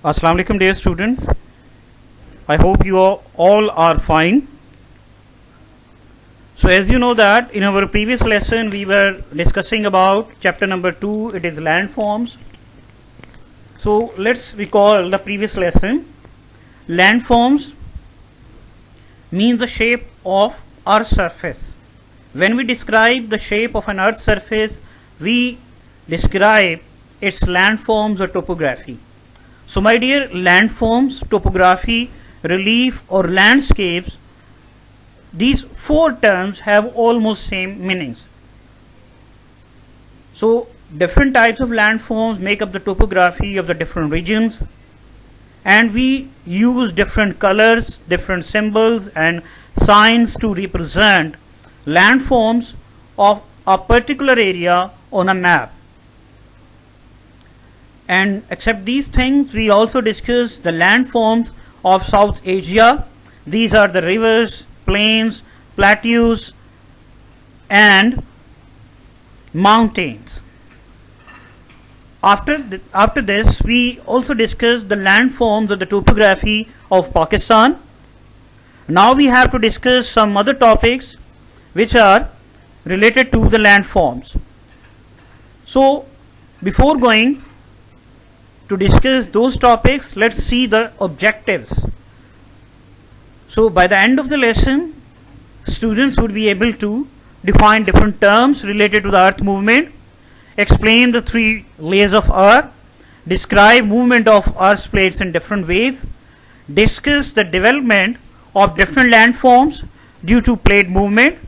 Assalamu alaikum dear students. I hope you all are fine. So as you know that in our previous lesson we were discussing about chapter number 2, it is landforms. So let's recall the previous lesson. Landforms means the shape of earth's surface. When we describe the shape of an earth's surface, we describe its landforms or topography. So my dear, landforms, topography, relief or landscapes, these four terms have almost same meanings. So different types of landforms make up the topography of the different regions, and we use different colors, different symbols and signs to represent landforms of a particular area on a map. And except these things, we also discuss the landforms of South Asia. These are the rivers, plains, plateaus and mountains. After this, we also discuss the landforms of the topography of Pakistan. Now we have to discuss some other topics which are related to the landforms. So before going to discuss those topics, let's see the objectives. So by the end of the lesson, students would be able to define different terms related to the earth movement, explain the three layers of earth, describe movement of earth's plates in different ways, discuss the development of different landforms due to plate movement,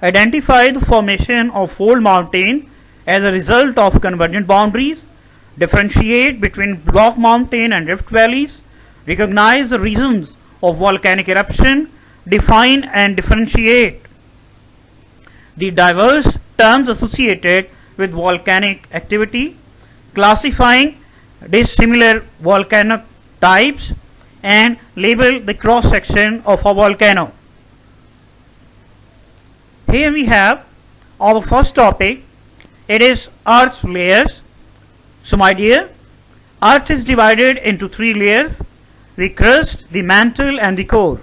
identify the formation of fold mountain as a result of convergent boundaries, differentiate between block mountain and rift valleys, recognize the reasons of volcanic eruption, define and differentiate the diverse terms associated with volcanic activity, classifying dissimilar volcanic types, and label the cross section of a volcano. Here we have our first topic. It is Earth's layers. So my dear, Earth is divided into three layers: the crust, the mantle and the core.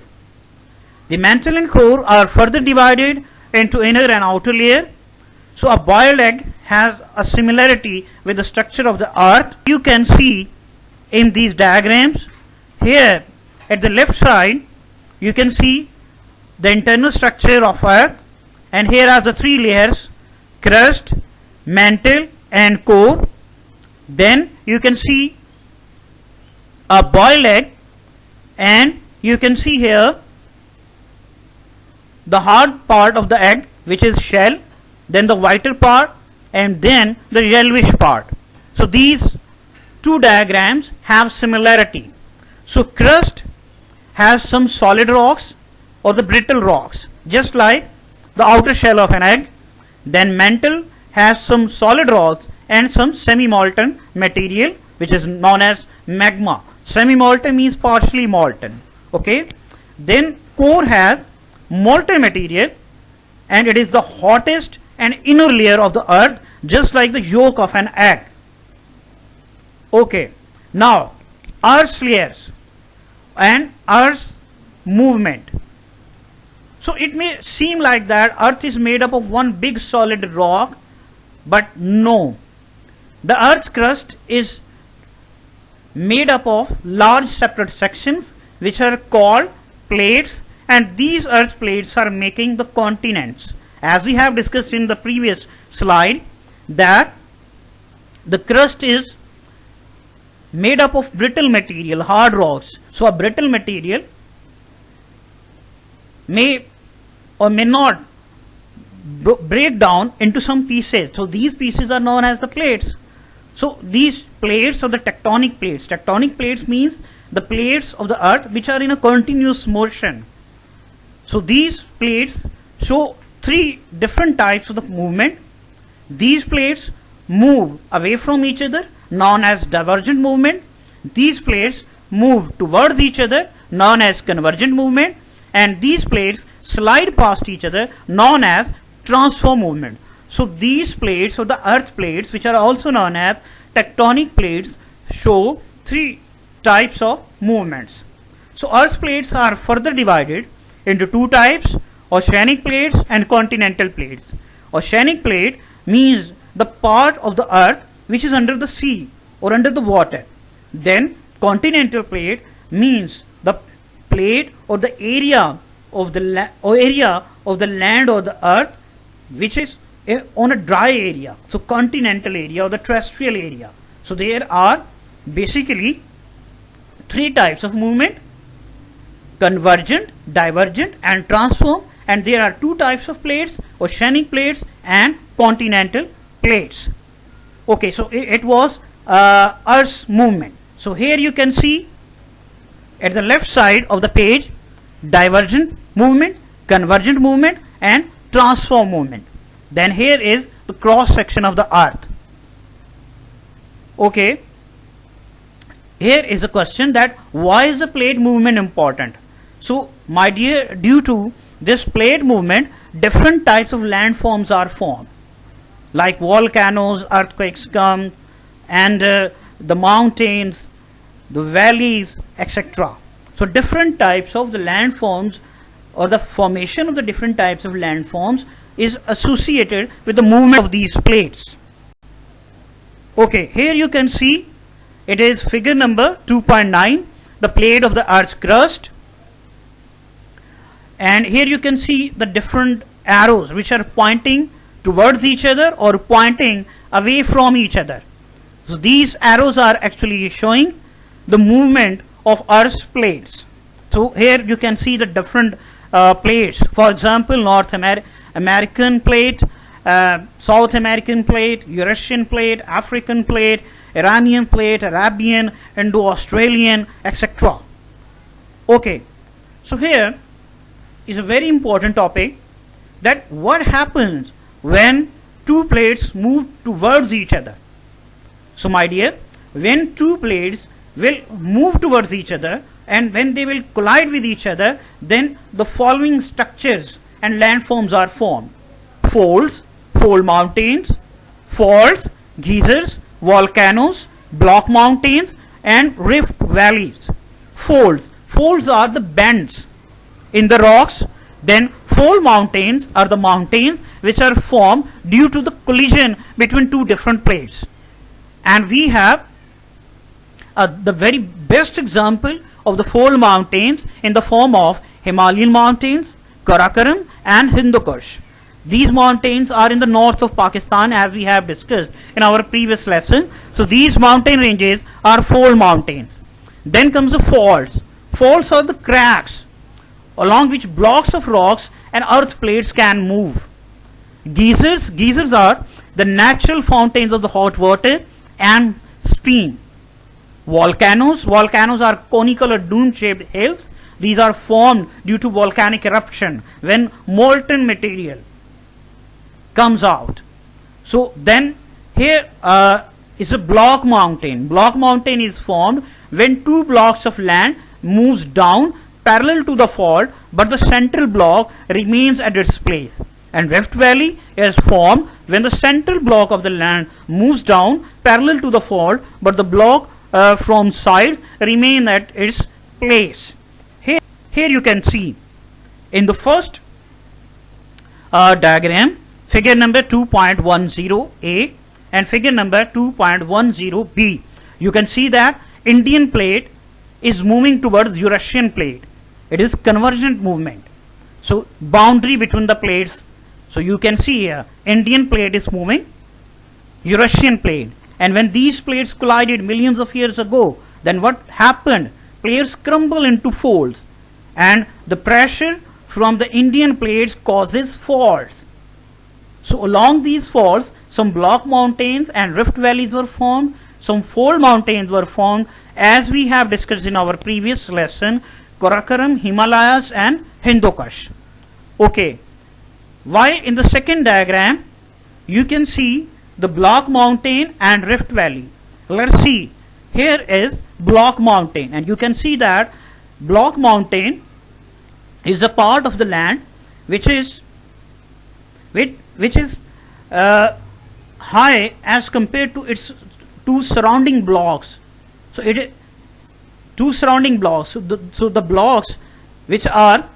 The mantle and core are further divided into inner and outer layer. So a boiled egg has a similarity with the structure of the earth. You can see in these diagrams. Here at the left side you can see the internal structure of earth, and here are the three layers: crust, mantle and core. Then you can see a boiled egg, and you can see here the hard part of the egg, which is shell, then the whiter part and then the yellowish part. So these two diagrams have similarity. So crust has some solid rocks or the brittle rocks, just like the outer shell of an egg. Then mantle has some solid rocks and some semi-molten material, which is known as magma. Semi-molten means partially molten. Okay. Then core has molten material, and it is the hottest and inner layer of the earth, just like the yolk of an egg. Okay. Now Earth's layers and Earth's movement. So it may seem like that Earth is made up of one big solid rock, but no. The Earth's crust is made up of large separate sections which are called plates, and these earth plates are making the continents. As we have discussed in the previous slide, that the crust is made up of brittle material, hard rocks. So a brittle material may or may not break down into some pieces. So these pieces are known as the plates. So these plates are the tectonic plates. Tectonic plates means the plates of the earth which are in a continuous motion. So these plates show three different types of the movement. These plates move away from each other, known as divergent movement. These plates move towards each other, known as convergent movement. And these plates slide past each other, known as transform movement. So these plates, or the earth plates, which are also known as tectonic plates, show three types of movements. So Earth's plates are further divided into two types, oceanic plates and continental plates. Oceanic plate means the part of the earth which is under the sea or under the water. Then continental plate means the plate or the area of the land or the earth which is on a dry area. So continental area or the terrestrial area. So there are basically three types of movement: convergent, divergent and transform, and there are two types of plates: oceanic plates and continental plates. Okay, so it was Earth's movement. So here you can see at the left side of the page divergent movement, convergent movement and transform movement. Then here is the cross section of the earth. Okay, here is a question that why is the plate movement important? So my dear, due to this plate movement, different types of landforms are formed, like volcanoes, earthquakes come, and the mountains, the valleys, etc. So different types of the landforms or the formation of the different types of landforms is associated with the movement of these plates. Okay, here you can see it is figure number 2.9, the plate of the Earth's crust. And here you can see the different arrows which are pointing towards each other or pointing away from each other. So these arrows are actually showing the movement of Earth's plates. So here you can see the different plates. For example, North American plate, South American plate, Eurasian plate, African plate, Iranian plate, Arabian, Indo-Australian, etc. Okay, so here is a very important topic, that what happens when two plates move towards each other. So my dear, when two plates will move towards each other and when they will collide with each other, then the following structures and landforms are formed: folds, fold mountains, faults, geysers, volcanoes, block mountains and rift valleys. Folds are the bends in the rocks. Then fold mountains are the mountains which are formed due to the collision between two different plates. And we have the very best example of the fold mountains in the form of Himalayan mountains, Karakoram and Hindu Kush. These mountains are in the north of Pakistan, as we have discussed in our previous lesson. So these mountain ranges are fold mountains. Then comes the faults. Faults are the cracks along which blocks of rocks and earth plates can move. Geysers are the natural fountains of the hot water and steam. Volcanoes are conical or dune-shaped hills. These are formed due to volcanic eruption when molten material comes out. So then here is a block mountain. Block mountain is formed when two blocks of land moves down parallel to the fault, but the central block remains at its place. And rift valley is formed when the central block of the land moves down parallel to the fault, but the block from sides remain at its place. Here you can see in the first diagram, figure number 2.10a and figure number 2.10b, you can see that Indian plate is moving towards Eurasian plate. It is convergent movement. So boundary between the plates. So you can see here Indian plate is moving, Eurasian plate. And when these plates collided millions of years ago, then what happened? Plates crumble into folds, and the pressure from the Indian plates causes faults. So along these faults, some block mountains and rift valleys were formed, some fold mountains were formed, as we have discussed in our previous lesson, Karakoram, Himalayas and Hindu Kush. Okay, while in the second diagram, you can see the block mountain and rift valley. Let's see, here is block mountain, and you can see that block mountain is a part of the land which is high as compared to its two surrounding blocks. So two surrounding blocks. So the blocks which are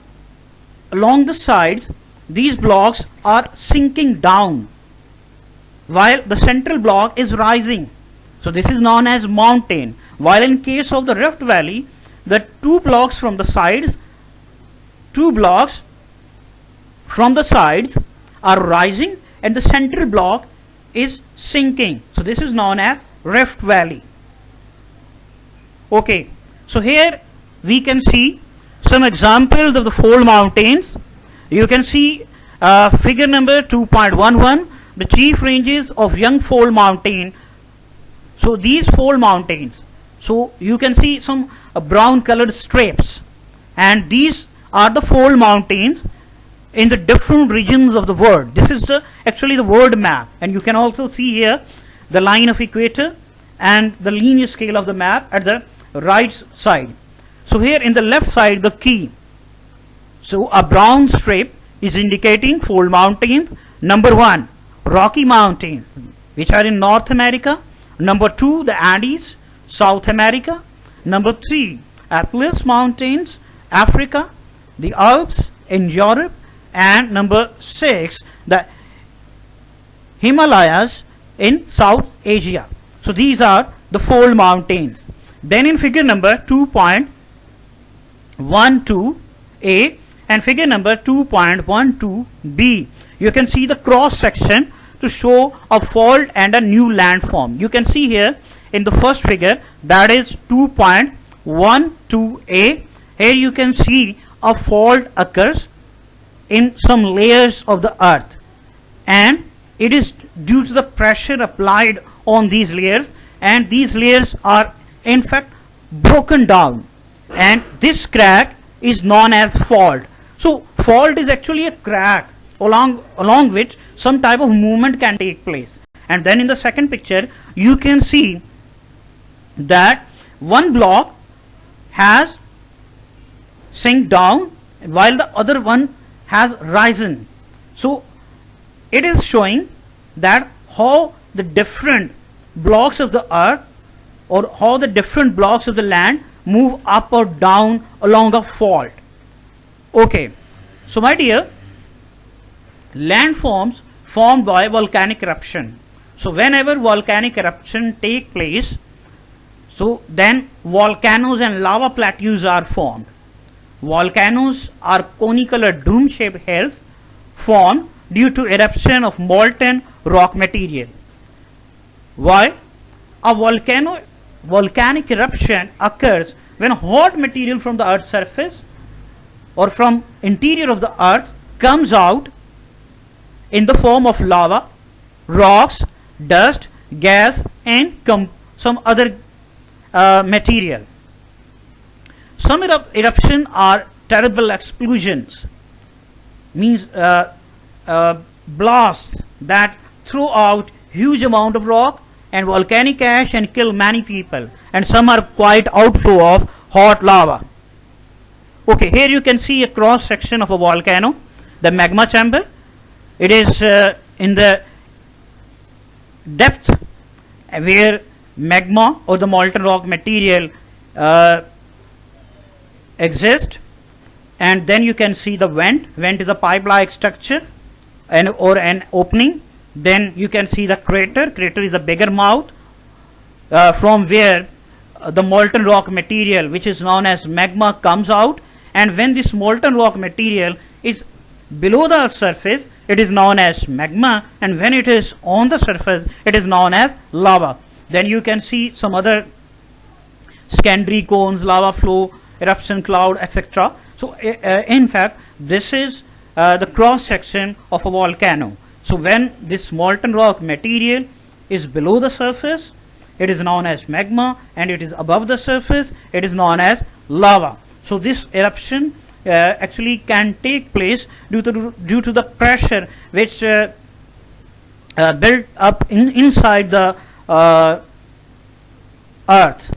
along the sides, these blocks are sinking down while the central block is rising. So this is known as mountain. While in case of the Rift Valley, the two blocks from the sides are rising and the central block is sinking. So this is known as Rift Valley. Okay, so here we can see some examples of the fold mountains. You can see figure number 2.11, the chief ranges of Young Fold Mountain. So these fold mountains, so you can see some brown colored strips, and these are the fold mountains in the different regions of the world. This is actually the world map, and you can also see here the line of equator and the linear scale of the map at the right side. So here in the left side, the key. So a brown strip is indicating fold mountains. Number 1, Rocky Mountains, which are in North America. Number 2, the Andes, South America. Number 3, Atlas Mountains, Africa. The Alps in Europe. And number 6, the Himalayas in South Asia. So these are the fold mountains. Then in figure number 2.12a and figure number 2.12b, you can see the cross section to show a fault and a new landform. You can see here in the first figure, that is 2.12a. Here you can see a fault occurs in some layers of the earth, and it is due to the pressure applied on these layers, and these layers are in fact broken down, and this crack is known as fault. So fault is actually a crack along which some type of movement can take place. And then in the second picture you can see that one block has sink down while the other one has risen. So it is showing that how the different blocks of the earth or how the different blocks of the land move up or down along a fault. Okay, so my dear, landforms formed by volcanic eruption. So whenever volcanic eruption take place, so then volcanoes and lava plateaus are formed. Volcanoes are conical or dome-shaped hills formed due to eruption of molten rock material. While a volcanic eruption occurs when hot material from the earth's surface or from interior of the earth comes out in the form of lava, rocks, dust, gas, and some other material. Some eruptions are terrible explosions, means blasts that throw out huge amount of rock and volcanic ash and kill many people, and some are quite outflow of hot lava. Okay, here you can see a cross section of a volcano, the magma chamber. It is in the depth where magma or the molten rock material exist, and then you can see the vent. Vent is a pipe-like structure or an opening. Then you can see the crater. Crater is a bigger mouth from where the molten rock material, which is known as magma, comes out. And when this molten rock material is below the surface, it is known as magma, and when it is on the surface, it is known as lava. Then you can see some other secondary cones, lava flow, eruption cloud, etc. So in fact, this is the cross section of a volcano. So when this molten rock material is below the surface, it is known as magma, and it is above the surface, it is known as lava. So this eruption actually can take place due to the pressure which built up inside the earth.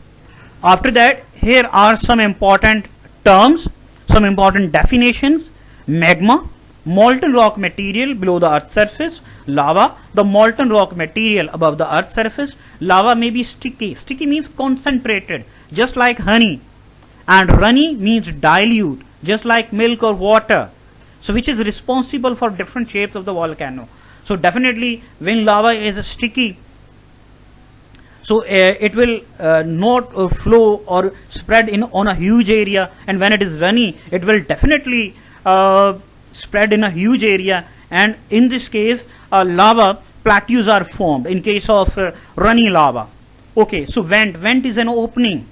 After that, here are some important terms, some important definitions. Magma, molten rock material below the earth's surface. Lava, the molten rock material above the earth's surface. Lava may be sticky. Sticky means concentrated, just like honey. and runny means dilute, just like milk or water. So which is responsible for different shapes of the volcano. So definitely when lava is sticky, so it will not flow or spread in on a huge area, and when it is runny it will definitely spread in a huge area, and in this case lava plateaus are formed in case of runny lava. Okay, so vent is an opening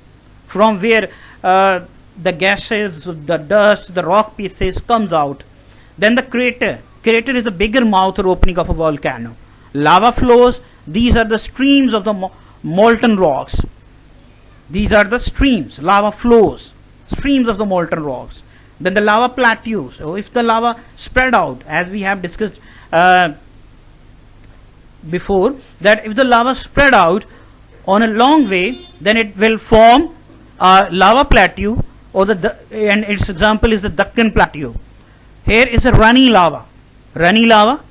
from where the gases, the dust, the rock pieces comes out. Then the crater is a bigger mouth or opening of a volcano. Lava flows, these are the streams of the molten rocks. These are the streams, lava flows, streams of the molten rocks. Then the lava plateaus. So if the lava spread out, as we have discussed before, that if the lava spread out on a long way, then it will form a lava plateau, or and its example is the Deccan Plateau. Here is a runny lava. Runny lava,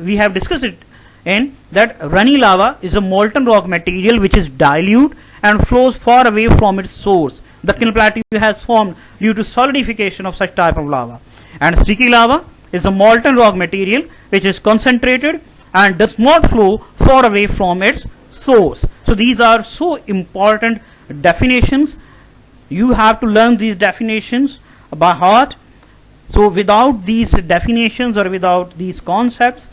we have discussed it in that runny lava is a molten rock material which is dilute and flows far away from its source. The Deccan Plateau has formed due to solidification of such type of lava. And sticky lava is a molten rock material which is concentrated and does not flow far away from its source. So these are so important definitions. You have to learn these definitions by heart. So without these definitions or without these concepts,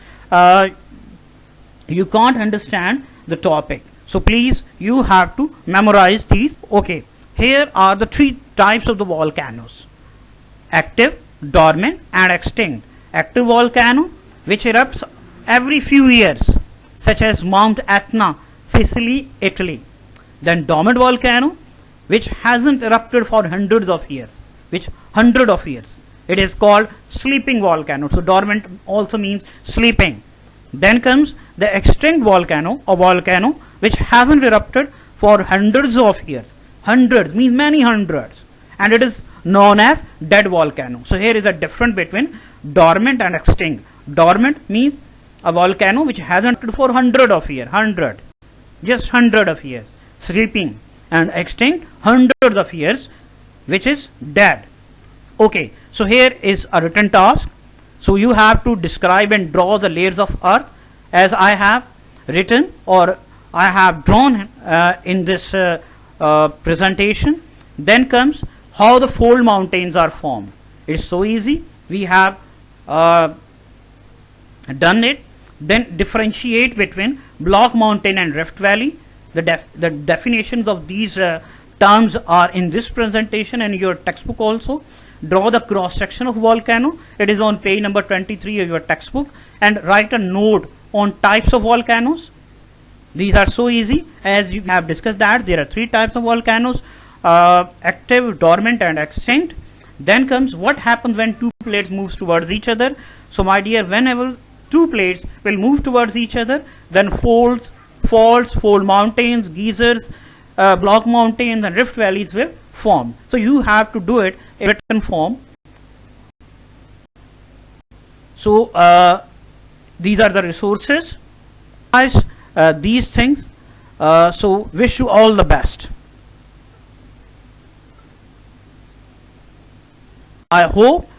you can't understand the topic. So please, you have to memorize these. Okay, here are the three types of the volcanoes: active, dormant and extinct. Active volcano which erupts every few years, such as Mount Etna, Sicily, Italy. Then dormant volcano which hasn't erupted for hundreds of years, it is called sleeping volcano. So dormant also means sleeping. Then comes the extinct volcano, a volcano which hasn't erupted for hundreds of years. Hundreds means many hundreds, and it is known as dead volcano. So here is a difference between dormant and extinct. Dormant means a volcano which hasn't erupted for hundred of years, just hundred of years, sleeping, and extinct hundreds of years, which is dead. Okay, so here is a written task. So you have to describe and draw the layers of earth as I have written or I have drawn in this presentation. Then comes how the fold mountains are formed. It's so easy. We have done it. Then differentiate between block mountain and rift valley. The definitions of these terms are in this presentation and your textbook also. Draw the cross section of volcano. It is on page number 23 of your textbook, and write a note on types of volcanoes. These are so easy, as you have discussed that there are three types of volcanoes: active, dormant and extinct. Then comes what happens when two plates moves towards each other. So my dear, whenever two plates will move towards each other, then faults, fold mountains, geysers, block mountains and rift valleys will form. So you have to do it in written form. So these are the resources, guys, these things. So wish you all the best. I hope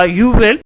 you will